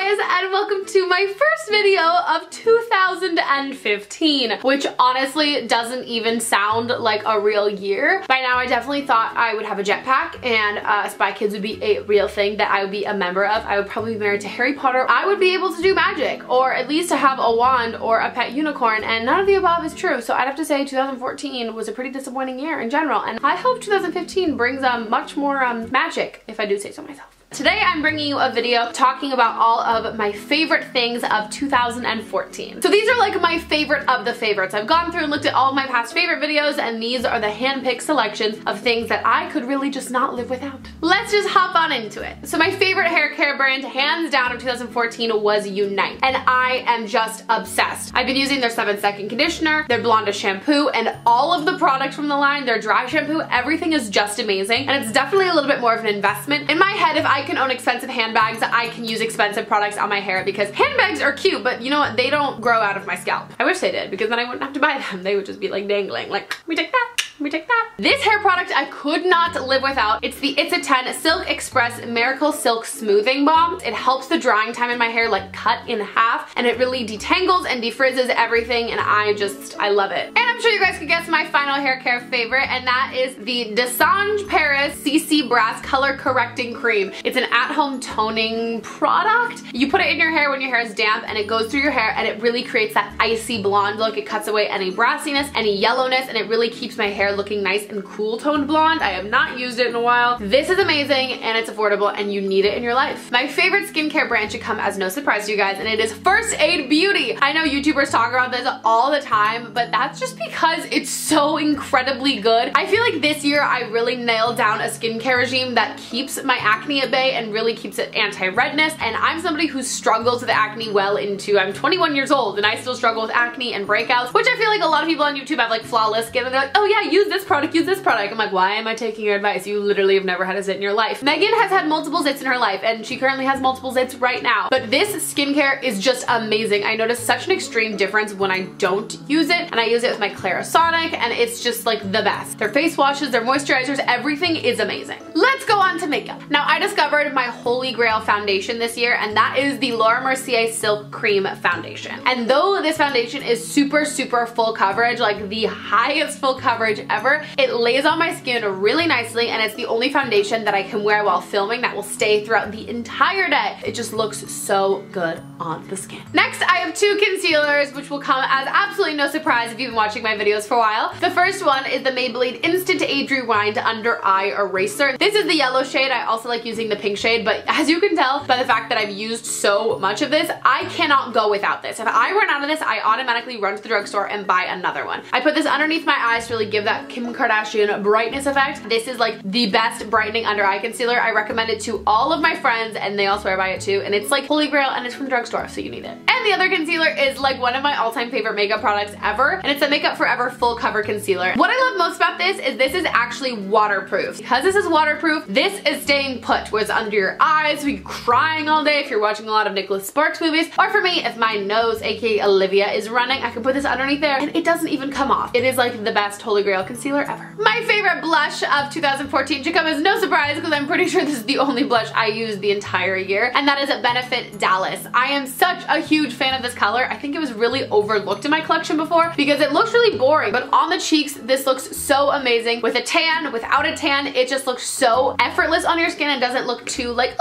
guys, and welcome to my first video of 2015, which honestly doesn't even sound like a real year. By now I definitely thought I would have a jetpack and Spy Kids would be a real thing that I would be a member of. I would probably be married to Harry Potter. I would be able to do magic, or at least to have a wand or a pet unicorn, and none of the above is true. So I'd have to say 2014 was a pretty disappointing year in general, and I hope 2015 brings much more magic, if I do say so myself. Today I'm bringing you a video talking about all of my favorite things of 2014. So these are like my favorite of the favorites. I've gone through and looked at all of my past favorite videos, and these are the hand-picked selections of things that I could really just not live without. Let's just hop on into it. So my favorite hair care brand, hands down, of 2014 was Unite, and I am just obsessed. I've been using their 7-second conditioner, their Blonda shampoo, and all of the products from the line, their dry shampoo, everything is just amazing, and it's definitely a little bit more of an investment. In my head, if I can own expensive handbags, I can use expensive products on my hair, because handbags are cute, but you know what? They don't grow out of my scalp. I wish they did, because then I wouldn't have to buy them. They would just be like dangling, like, we take that. We take that. This hair product I could not live without. It's the It's a 10 Silk Express Miracle Silk Smoothing Balm. It helps the drying time in my hair like cut in half, and it really detangles and defrizzes everything, and I love it. And I'm sure you guys could guess my final hair care favorite, and that is the Desange Paris CC Brass Color Correcting Cream. It's an at-home toning product. You put it in your hair when your hair is damp, and it goes through your hair, and it really creates that icy blonde look. It cuts away any brassiness, any yellowness, and it really keeps my hair looking nice and cool toned blonde. I have not used it in a while. This is amazing, and it's affordable, and you need it in your life. My favorite skincare brand should come as no surprise to you guys, and it is First Aid Beauty. I know YouTubers talk about this all the time, but that's just because it's so incredibly good. I feel like this year I really nailed down a skincare regime that keeps my acne at bay and really keeps it anti-redness, and I'm somebody who struggles with acne well into, I'm 21 years old, and I still struggle with acne and breakouts, which I feel like a lot of people on YouTube have like flawless skin, and they're like, oh yeah, use this product, use this product. I'm like, why am I taking your advice? You literally have never had a zit in your life. Meghan has had multiple zits in her life, and she currently has multiple zits right now. But this skincare is just amazing. I notice such an extreme difference when I don't use it, and I use it with my Clarisonic, and it's just like the best. Their face washes, their moisturizers, everything is amazing. Let's go on to makeup. Now, I discovered my holy grail foundation this year, and that is the Laura Mercier Silk Cream Foundation. And though this foundation is super full coverage, like the highest full coverage ever, it lays on my skin really nicely, and it's the only foundation that I can wear while filming that will stay throughout the entire day. It just looks so good on the skin. Next, I have two concealers, which will come as absolutely no surprise if you've been watching my videos for a while. The first one is the Maybelline Instant Age Rewind Under Eye Eraser. This is the yellow shade. I also like using the pink shade, but as you can tell by the fact that I've used so much of this, I cannot go without this. If I run out of this, I automatically run to the drugstore and buy another one. I put this underneath my eyes to really give that Kim Kardashian brightness effect. This is like the best brightening under eye concealer. I recommend it to all of my friends, and they all swear by it too, and it's like holy grail, and it's from the drugstore, so you need it. And the other concealer is like one of my all-time favorite makeup products ever, and it's a Makeup Forever Full Cover Concealer. What I love most about this is actually waterproof. Because this is waterproof, this is staying put, where it's under your eyes, so you're crying all day if you're watching a lot of Nicholas Sparks movies, or for me, if my nose, aka Olivia, is running, I can put this underneath there, and it doesn't even come off. It is like the best holy grail concealer ever. My favorite blush of 2014 should come as no surprise, because I'm pretty sure this is the only blush I used the entire year, and that is Benefit Dallas. I am such a huge fan of this color. I think it was really overlooked in my collection before because it looks really boring, but on the cheeks, this looks so amazing. With a tan, without a tan, it just looks so effortless on your skin and doesn't look too like, I'm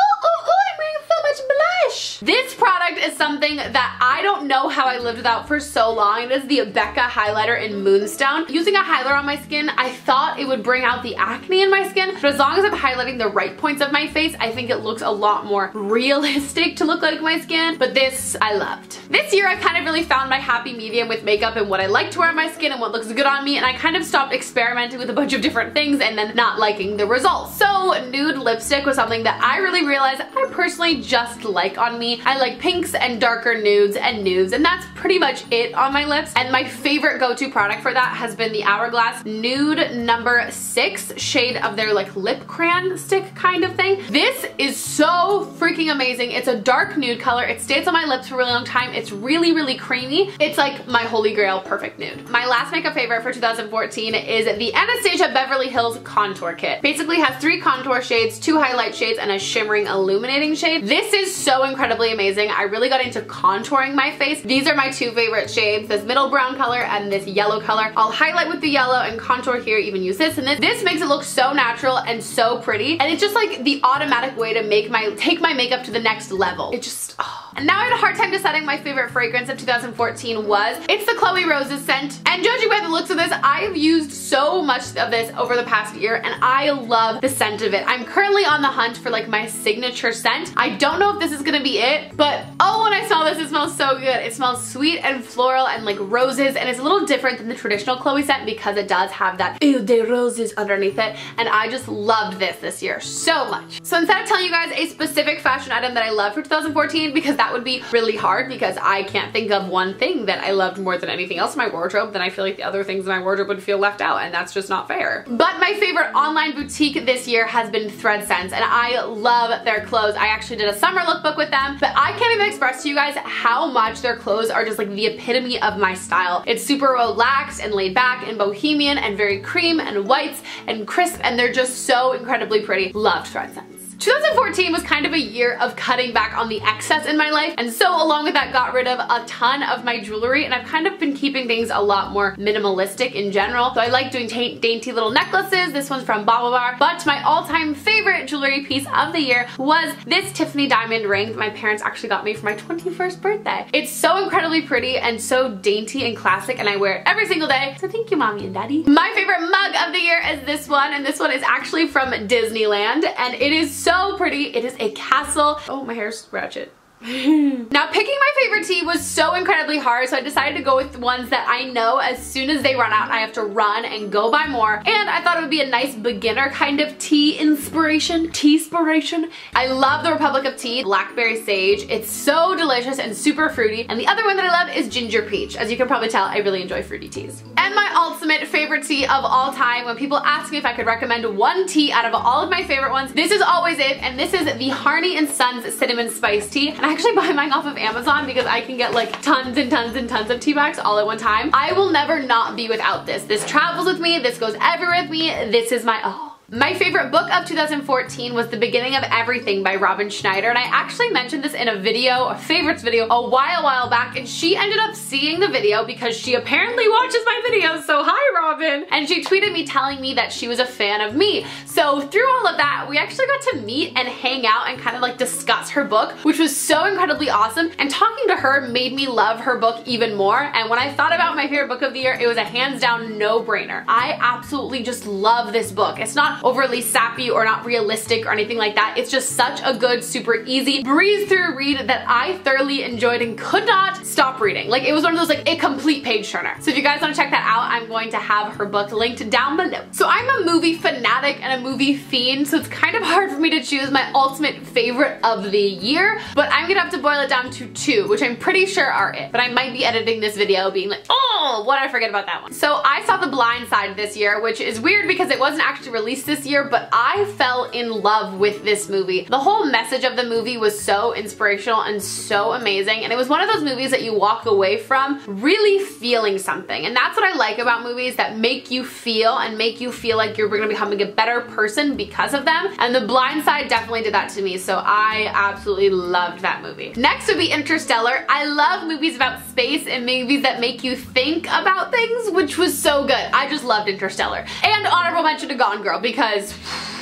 wearing so much blush. This product is something that I don't know how I lived without for so long. It is the Becca highlighter in Moonstone. Using a highlighter on my skin, I thought it would bring out the acne in my skin, but as long as I'm highlighting the right points of my face, I think it looks a lot more realistic to look like my skin, but this I loved. This year, I kind of really found my happy medium with makeup and what I like to wear on my skin and what looks good on me, and I kind of stopped experimenting with a bunch of different things and then not liking the results. So nude lipstick was something that I really realized I personally just like on me. I like pinks and darker nudes, and that's pretty much it on my lips. And my favorite go-to product for that has been the Hourglass Nude number 6 shade of their like lip crayon stick kind of thing. This is so freaking amazing. It's a dark nude color. It stays on my lips for a really long time. It's really creamy. It's like my holy grail perfect nude. My last makeup favorite for 2014 is the Anastasia Beverly Hills Contour Kit. Basically has 3 contour shades, 2 highlight shades, and a shimmering illuminating shade. This is so incredible incredibly amazing. I really got into contouring my face. These are my two favorite shades, this middle brown color and this yellow color. I'll highlight with the yellow and contour here, even use this and this. This makes it look so natural and so pretty, and it's just like the automatic way to take my makeup to the next level. It just, oh. And now I had a hard time deciding my favorite fragrance of 2014 was. It's the Chloe Roses scent, and judging by the looks of this, I've used so much of this over the past year, and I love the scent of it. I'm currently on the hunt for like my signature scent. I don't know if this is gonna be it, but oh, when I smell this, it smells so good. It smells sweet and floral and like roses, and it's a little different than the traditional Chloe scent because it does have that eau de roses underneath it, and I just loved this year so much. So instead of telling you guys a specific fashion item that I love for 2014, because that would be really hard because I can't think of one thing that I loved more than anything else in my wardrobe, then I feel like the other things in my wardrobe would feel left out, and that's just not fair. But my favorite online boutique this year has been Thread Sense, and I love their clothes. I actually did a summer lookbook with them, but I can't even express to you guys how much their clothes are just like the epitome of my style. It's super relaxed and laid back and bohemian and very cream and whites and crisp, and they're just so incredibly pretty. Loved Thread Sense. 2014 was kind of a year of cutting back on the excess in my life, and so along with that got rid of a ton of my jewelry, and I've kind of been keeping things a lot more minimalistic in general. So I like doing dainty little necklaces. This one's from Baublebar, but my all-time favorite jewelry piece of the year was this Tiffany diamond ring that my parents actually got me for my 21st birthday. It's so incredibly pretty and so dainty and classic, and I wear it every single day, so thank you, Mommy and Daddy. My favorite mug of the year is this one, and this one is actually from Disneyland, and it is so pretty. It is a castle. Oh, my hair's ratchet. Now, picking my favorite tea was so incredibly hard, so I decided to go with ones that I know as soon as they run out, I have to run and go buy more, and I thought it would be a nice beginner kind of tea inspiration. Tea-spiration. I love the Republic of Tea Blackberry Sage. It's so delicious and super fruity, and the other one that I love is Ginger Peach. As you can probably tell, I really enjoy fruity teas. And my ultimate favorite tea of all time, when people ask me if I could recommend one tea out of all of my favorite ones, this is always it, and this is the Harney & Sons Cinnamon Spice Tea, and I actually buy mine off of Amazon because I can get like tons and tons and tons of tea bags all at one time. I will never not be without this. This travels with me, this goes everywhere with me, this is my oh. My favorite book of 2014 was The Beginning of Everything by Robin Schneider, and I actually mentioned this in a video, a favorites video, a while back, and she ended up seeing the video because she apparently watches my videos, so hi Robin! And she tweeted me telling me that she was a fan of me. So through all of that, we actually got to meet and hang out and kind of like discuss her book, which was so incredibly awesome, and talking to her made me love her book even more, and when I thought about my favorite book of the year, it was a hands down no-brainer. I absolutely just love this book. It's not overly sappy or not realistic or anything like that. It's just such a good, super easy, breeze through read that I thoroughly enjoyed and could not stop reading. Like, it was one of those like a complete page turner. So if you guys want to check that out, I'm going to have her book linked down below. So I'm a movie fanatic and a movie fiend, so it's kind of hard for me to choose my ultimate favorite of the year, but I'm gonna have to boil it down to two, which I'm pretty sure are it. But I might be editing this video being like, oh, what did I forget about that one? So I saw The Blind Side this year, which is weird because it wasn't actually released this year, but I fell in love with this movie. The whole message of the movie was so inspirational and so amazing, and it was one of those movies that you walk away from really feeling something, and that's what I like about movies that make you feel and make you feel like you're gonna be becoming a better person because of them, and The Blind Side definitely did that to me, so I absolutely loved that movie. Next would be Interstellar. I love movies about space and movies that make you think about things, which was so good. I just loved Interstellar. And honorable mention to Gone Girl because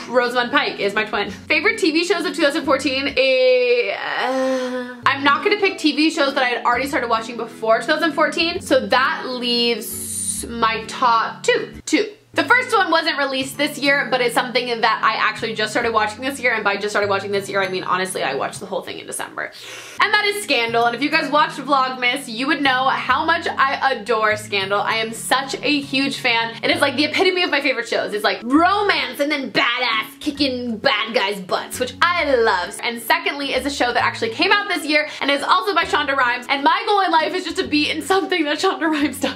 Rosamund Pike is my twin. Favorite TV shows of 2014 I'm not gonna pick TV shows that I had already started watching before 2014, so that leaves my top two. The first one wasn't released this year, but it's something that I actually just started watching this year, and by just started watching this year, I mean honestly, I watched the whole thing in December. And that is Scandal, and if you guys watched Vlogmas, you would know how much I adore Scandal. I am such a huge fan. It is like the epitome of my favorite shows. It's like romance and then badass kicking bad guys' butts, which I love. And secondly is a show that actually came out this year and is also by Shonda Rhimes, and my goal in life is just to be in something that Shonda Rhimes does.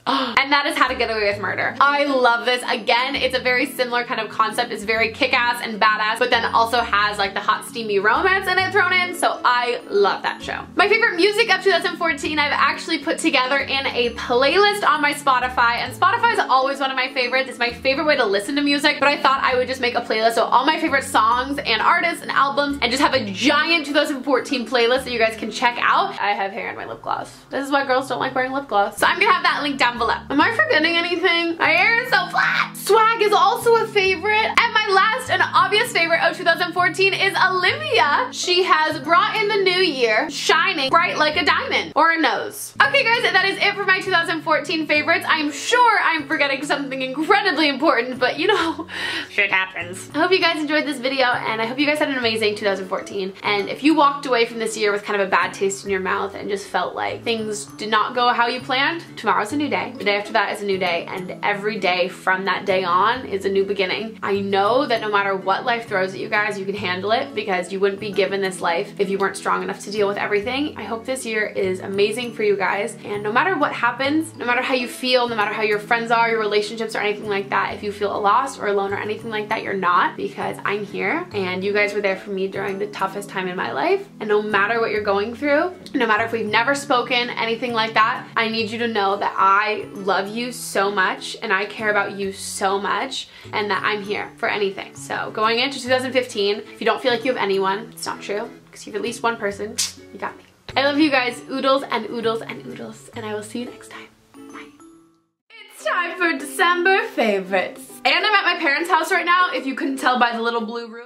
And that is How to Get Away with Murder. I love this. Again, it's a very similar kind of concept. It's very kick-ass and badass, but then also has like the hot steamy romance in it thrown in, so I love that show. My favorite music of 2014 I've actually put together in a playlist on my Spotify, and Spotify is always one of my favorites. It's my favorite way to listen to music, but I thought I would just make a playlist of all my favorite songs and artists and albums and just have a giant 2014 playlist that you guys can check out. I have hair in my lip gloss. This is why girls don't like wearing lip gloss. So I'm gonna have that link down below. Am I forgetting anything? My hair is so flat. Swag is also a favorite. And my last and obvious favorite of 2014 is Olivia. She has brought in the new year shining bright like a diamond or a nose. Okay guys, that is it for my 2014 favorites. I'm sure I'm forgetting something incredibly important, but you know, shit happens. I hope you guys enjoyed this video, and I hope you guys had an amazing 2014. And if you walked away from this year with kind of a bad taste in your mouth and just felt like things did not go how you planned, tomorrow's a new day. The day after that is a new day, and every day from that day on is a new beginning. I know that no matter what life throws at you guys, you can handle it, because you wouldn't be given this life if you weren't strong enough to deal with everything. I hope this year is amazing for you guys, and no matter what happens, no matter how you feel, no matter how your friends are, your relationships or anything like that, if you feel lost or alone or anything like that, you're not, because I'm here and you guys were there for me during the toughest time in my life. And no matter what you're going through, no matter if we've never spoken, anything like that, I need you to know that I love you so much and I care about you so much, and that I'm here for anything. So going into 2015, if you don't feel like you have anyone, it's not true, because you have at least one person. You got me. I love you guys, oodles and oodles and oodles, and I will see you next time. Bye. It's time for December favorites. And I'm at my parents' house right now, if you couldn't tell by the little blue room.